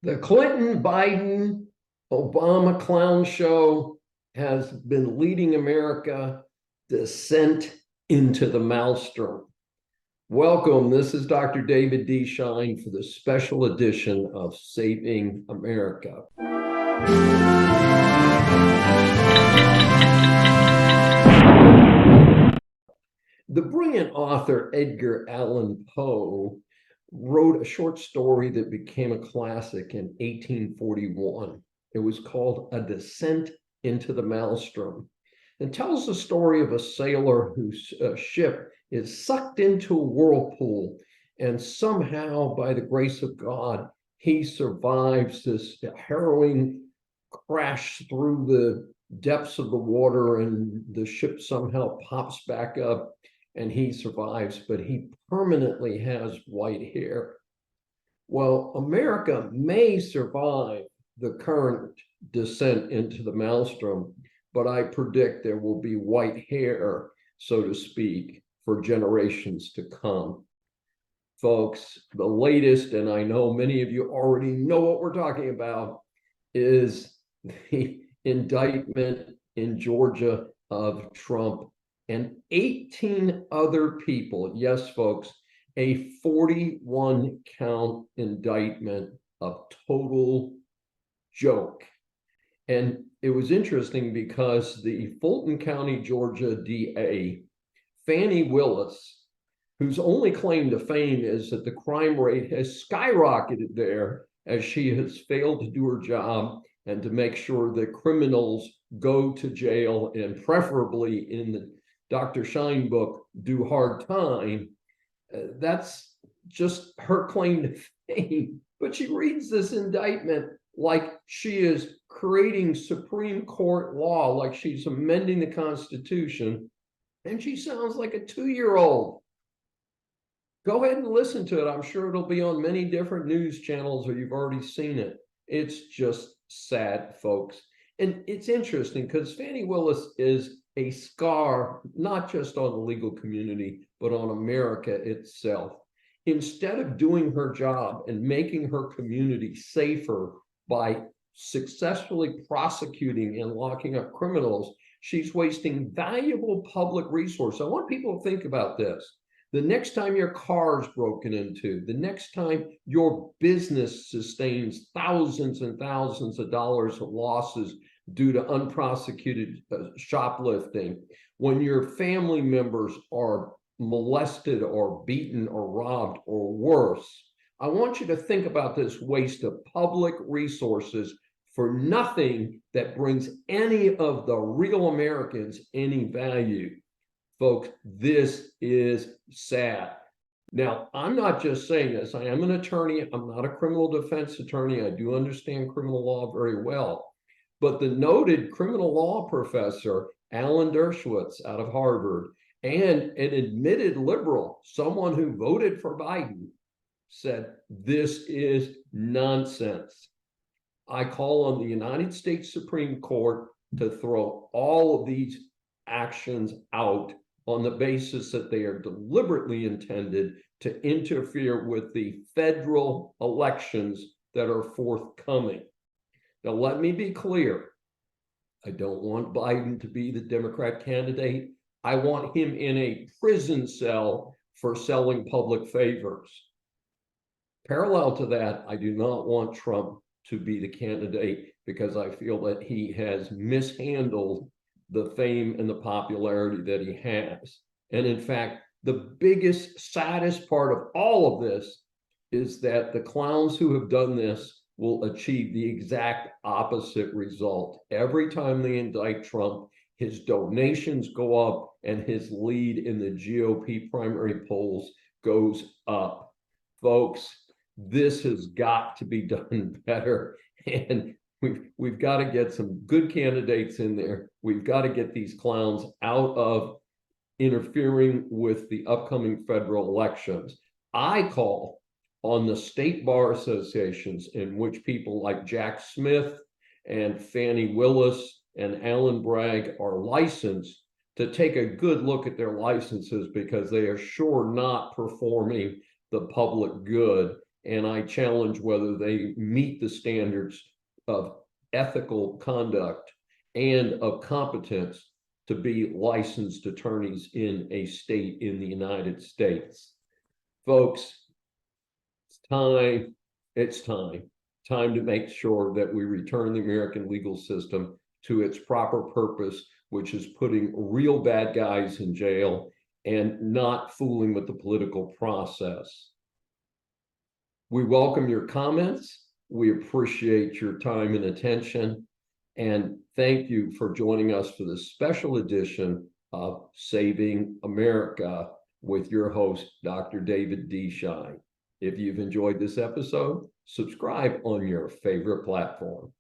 The Clinton, Biden, Obama clown show has been leading America descent into the maelstrom. Welcome. This is Dr. David D. Shine for the special edition of Saving America. The brilliant author Edgar Allan Poe wrote a short story that became a classic in 1841. It was called A Descent into the Maelstrom, and tells the story of a sailor whose ship is sucked into a whirlpool, and somehow, by the grace of God, he survives this harrowing crash through the depths of the water, and the ship somehow pops back up and he survives, but he permanently has white hair. Well, America may survive the current descent into the maelstrom, but I predict there will be white hair, so to speak, for generations to come. Folks, the latest, and I know many of you already know what we're talking about, is the indictment in Georgia of Trump and 18 other people. Yes, folks, a 41 count indictment of total joke. And it was interesting because the Fulton County, Georgia DA, Fani Willis, whose only claim to fame is that the crime rate has skyrocketed there as she has failed to do her job and to make sure that criminals go to jail, and preferably in the Dr. Shine book, do hard time. That's just her claim to fame. But she reads this indictment like she is creating Supreme Court law, like she's amending the Constitution, and she sounds like a 2-year-old. Go ahead and listen to it. I'm sure it'll be on many different news channels, or you've already seen it. It's just sad, folks. And it's interesting because Fani Willis is a scar, not just on the legal community, but on America itself. Instead of doing her job and making her community safer by successfully prosecuting and locking up criminals, she's wasting valuable public resources. I want people to think about this. The next time your car is broken into, the next time your business sustains thousands and thousands of dollars of losses due to unprosecuted shoplifting, when your family members are molested or beaten or robbed or worse, I want you to think about this waste of public resources for nothing that brings any of the real Americans any value. Folks, this is sad. Now, I'm not just saying this. I am an attorney. I'm not a criminal defense attorney. I do understand criminal law very well. But the noted criminal law professor, Alan Dershowitz out of Harvard, and an admitted liberal, someone who voted for Biden, said this is nonsense. I call on the United States Supreme Court to throw all of these actions out on the basis that they are deliberately intended to interfere with the federal elections that are forthcoming. Now, let me be clear. I don't want Biden to be the Democrat candidate. I want him in a prison cell for selling public favors. Parallel to that, I do not want Trump to be the candidate because I feel that he has mishandled the fame and the popularity that he has. And in fact, the biggest, saddest part of all of this is that the clowns who have done this will achieve the exact opposite result. Every time they indict Trump, his donations go up and his lead in the GOP primary polls goes up. Folks, this has got to be done better. And we've got to get some good candidates in there. We've got to get these clowns out of interfering with the upcoming federal elections. I call on the state bar associations, in which people like Jack Smith and Fani Willis and Alan Bragg are licensed, to take a good look at their licenses, because they are sure not performing the public good. and I challenge whether they meet the standards of ethical conduct and of competence to be licensed attorneys in a state in the United States. Folks, it's time to make sure that we return the American legal system to its proper purpose, which is putting real bad guys in jail and not fooling with the political process. We welcome your comments. We appreciate your time and attention. And thank you for joining us for this special edition of Saving America with your host, Dr. David D. Shine. If you've enjoyed this episode, subscribe on your favorite platform.